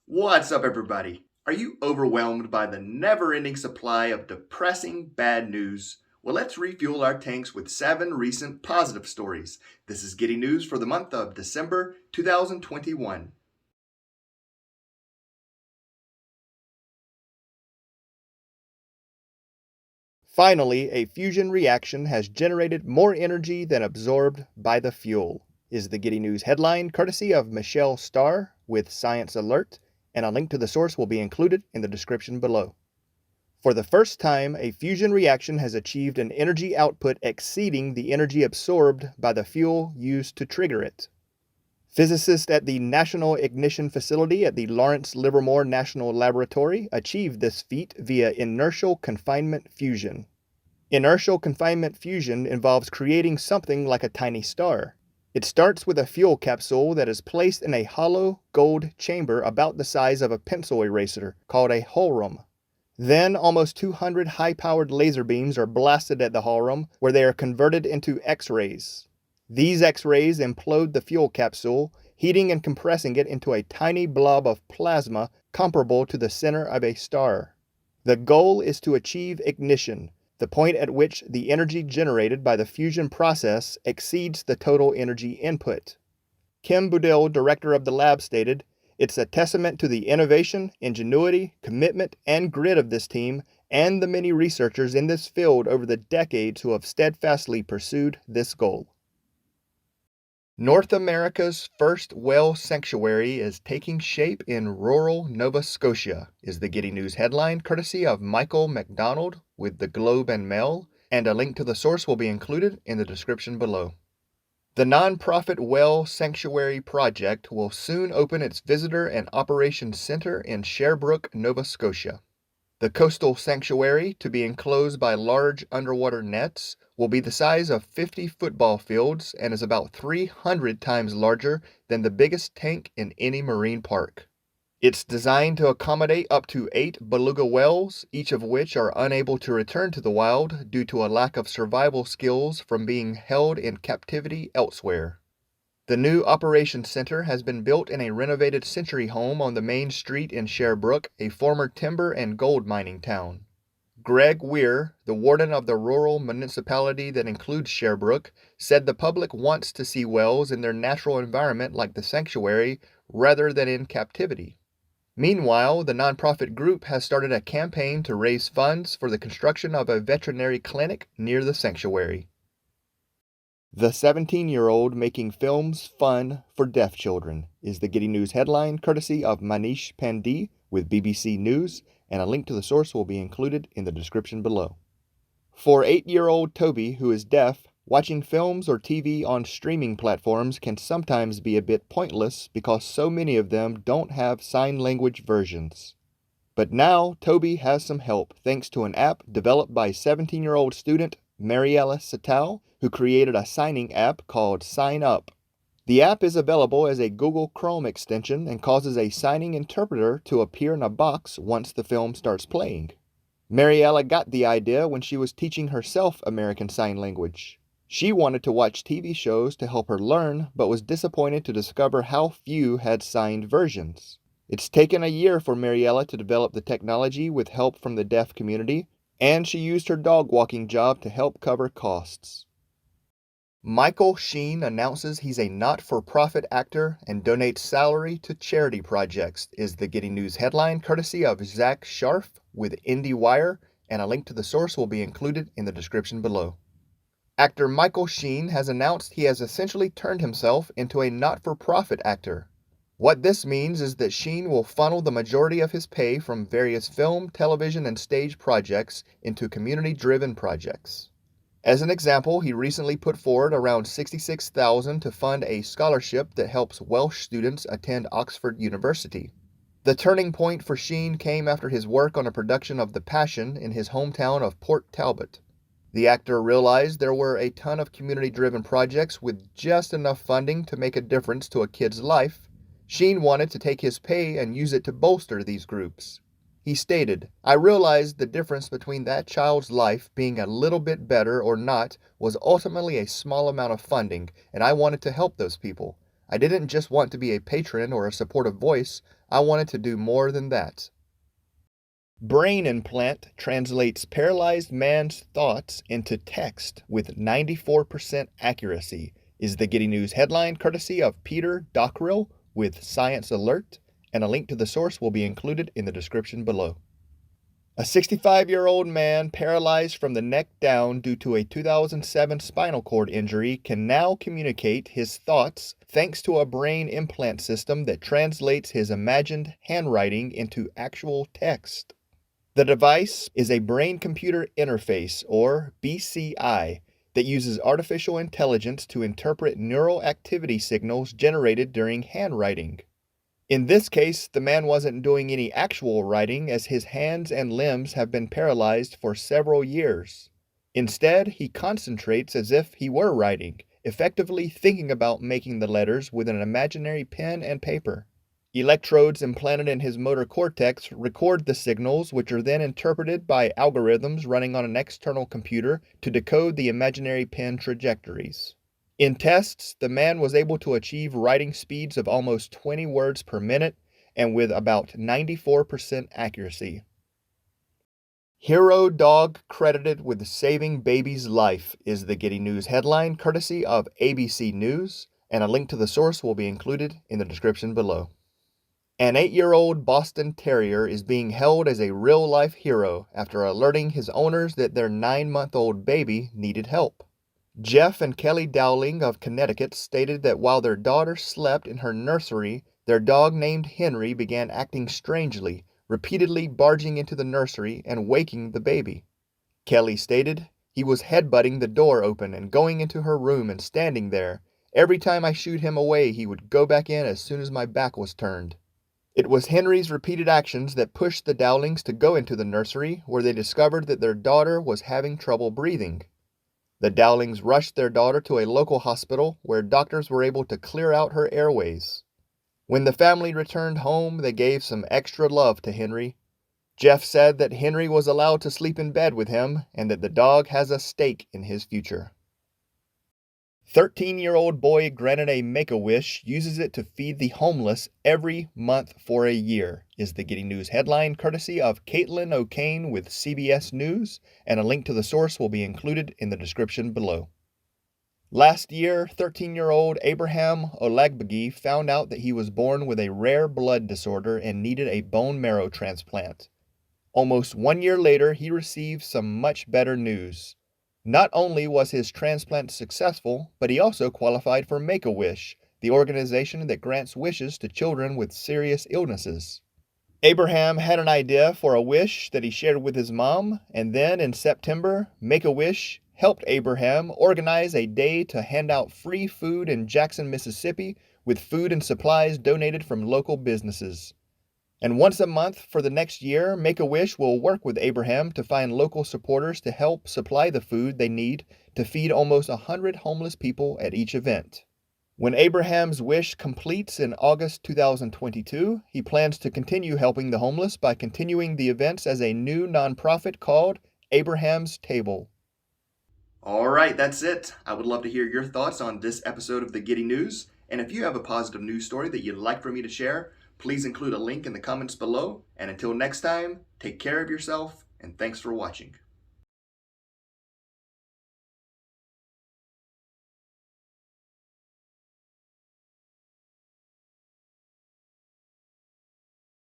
What's up, everybody? Are you overwhelmed by the never ending supply of depressing bad news? Well, let's refuel our tanks with 7 recent positive stories. This is Getty News for the month of December 2021. Finally, a fusion reaction has generated more energy than absorbed by the fuel, is the Getty News headline, courtesy of Michelle Starr with Science Alert, and a link to the source will be included in the description below. For the first time, a fusion reaction has achieved an energy output exceeding the energy absorbed by the fuel used to trigger it. Physicists at the National Ignition Facility at the Lawrence Livermore National Laboratory achieved this feat via inertial confinement fusion. Inertial confinement fusion involves creating something like a tiny star. It starts with a fuel capsule that is placed in a hollow gold chamber about the size of a pencil eraser, called a holrum. Then almost 200 high-powered laser beams are blasted at the holrum, where they are converted into X-rays. These X-rays implode the fuel capsule, heating and compressing it into a tiny blob of plasma comparable to the center of a star. The goal is to achieve ignition, the point at which the energy generated by the fusion process exceeds the total energy input. Kim Budil, director of the lab, stated, "It's a testament to the innovation, ingenuity, commitment, and grit of this team and the many researchers in this field over the decades who have steadfastly pursued this goal." North America's first whale sanctuary is taking shape in rural Nova Scotia, is the Getty News headline, courtesy of Michael McDonald with the Globe and Mail, and a link to the source will be included in the description below. The nonprofit Whale Sanctuary Project will soon open its Visitor and Operations Center in Sherbrooke, Nova Scotia. The coastal sanctuary, to be enclosed by large underwater nets, will be the size of 50 football fields and is about 300 times larger than the biggest tank in any marine park. It's designed to accommodate up to 8 beluga whales, each of which are unable to return to the wild due to a lack of survival skills from being held in captivity elsewhere. The new operations center has been built in a renovated Century home on the main street in Sherbrooke, a former timber and gold mining town. Greg Weir, the warden of the rural municipality that includes Sherbrooke, said the public wants to see whales in their natural environment like the sanctuary rather than in captivity. Meanwhile, the nonprofit group has started a campaign to raise funds for the construction of a veterinary clinic near the sanctuary. The 17-year-old making films fun for deaf children is the Getty News headline, courtesy of Manish Pandey with BBC News, and a link to the source will be included in the description below. For 8-year-old Toby, who is deaf, watching films or TV on streaming platforms can sometimes be a bit pointless because so many of them don't have sign language versions. But now Toby has some help thanks to an app developed by 17-year-old student Mariella Satal, who created a signing app called Sign Up. The app is available as a Google Chrome extension and causes a signing interpreter to appear in a box once the film starts playing. Mariella got the idea when she was teaching herself American Sign Language. She wanted to watch TV shows to help her learn, but was disappointed to discover how few had signed versions. It's taken a year for Mariella to develop the technology with help from the deaf community, and she used her dog walking job to help cover costs. Michael Sheen announces he's a not-for-profit actor and donates salary to charity projects, is the Getty News headline, courtesy of Zach Scharf with IndieWire, and a link to the source will be included in the description below. Actor Michael Sheen has announced he has essentially turned himself into a not-for-profit actor. What this means is that Sheen will funnel the majority of his pay from various film, television, and stage projects into community-driven projects. As an example, he recently put forward around $66,000 to fund a scholarship that helps Welsh students attend Oxford University. The turning point for Sheen came after his work on a production of The Passion in his hometown of Port Talbot. The actor realized there were a ton of community-driven projects with just enough funding to make a difference to a kid's life. Sheen wanted to take his pay and use it to bolster these groups. He stated, "I realized the difference between that child's life being a little bit better or not was ultimately a small amount of funding, and I wanted to help those people. I didn't just want to be a patron or a supportive voice. I wanted to do more than that. Brain implant translates paralyzed man's thoughts into text with 94% accuracy, is the Getty News headline courtesy of Peter Dockrell with Science Alert, and a link to the source will be included in the description below. A 65-year-old man paralyzed from the neck down due to a 2007 spinal cord injury can now communicate his thoughts thanks to a brain implant system that translates his imagined handwriting into actual text. The device is a brain-computer interface, or BCI, that uses artificial intelligence to interpret neural activity signals generated during handwriting. In this case, the man wasn't doing any actual writing as his hands and limbs have been paralyzed for several years. Instead, he concentrates as if he were writing, effectively thinking about making the letters with an imaginary pen and paper. Electrodes implanted in his motor cortex record the signals, which are then interpreted by algorithms running on an external computer to decode the imaginary pen trajectories. In tests, the man was able to achieve writing speeds of almost 20 words per minute and with about 94% accuracy. Hero dog credited with saving baby's life, is the Getty News headline courtesy of ABC News, and a link to the source will be included in the description below. An 8-year-old Boston Terrier is being held as a real-life hero after alerting his owners that their 9-month-old baby needed help. Jeff and Kelly Dowling of Connecticut stated that while their daughter slept in her nursery, their dog named Henry began acting strangely, repeatedly barging into the nursery and waking the baby. Kelly stated, "He was headbutting the door open and going into her room and standing there. Every time I shooed him away, he would go back in as soon as my back was turned." It was Henry's repeated actions that pushed the Dowlings to go into the nursery, where they discovered that their daughter was having trouble breathing. The Dowlings rushed their daughter to a local hospital, where doctors were able to clear out her airways. When the family returned home, they gave some extra love to Henry. Jeff said that Henry was allowed to sleep in bed with him, and that the dog has a stake in his future. 13-year-old boy granted a Make-A-Wish uses it to feed the homeless every month for a year, is the Getty News headline courtesy of Caitlin O'Kane with CBS News, and a link to the source will be included in the description below. Last year, 13-year-old Abraham Olagbegi found out that he was born with a rare blood disorder and needed a bone marrow transplant. Almost 1 year later, he received some much better news. Not only was his transplant successful, but he also qualified for Make-A-Wish, the organization that grants wishes to children with serious illnesses. Abraham had an idea for a wish that he shared with his mom, and then in September, Make-A-Wish helped Abraham organize a day to hand out free food in Jackson, Mississippi, with food and supplies donated from local businesses. And once a month for the next year, Make-A-Wish will work with Abraham to find local supporters to help supply the food they need to feed almost 100 homeless people at each event. When Abraham's wish completes in August 2022, he plans to continue helping the homeless by continuing the events as a new nonprofit called Abraham's Table. All right, that's it. I would love to hear your thoughts on this episode of the Getty News. And if you have a positive news story that you'd like for me to share, please include a link in the comments below. And until next time, take care of yourself, and thanks for watching.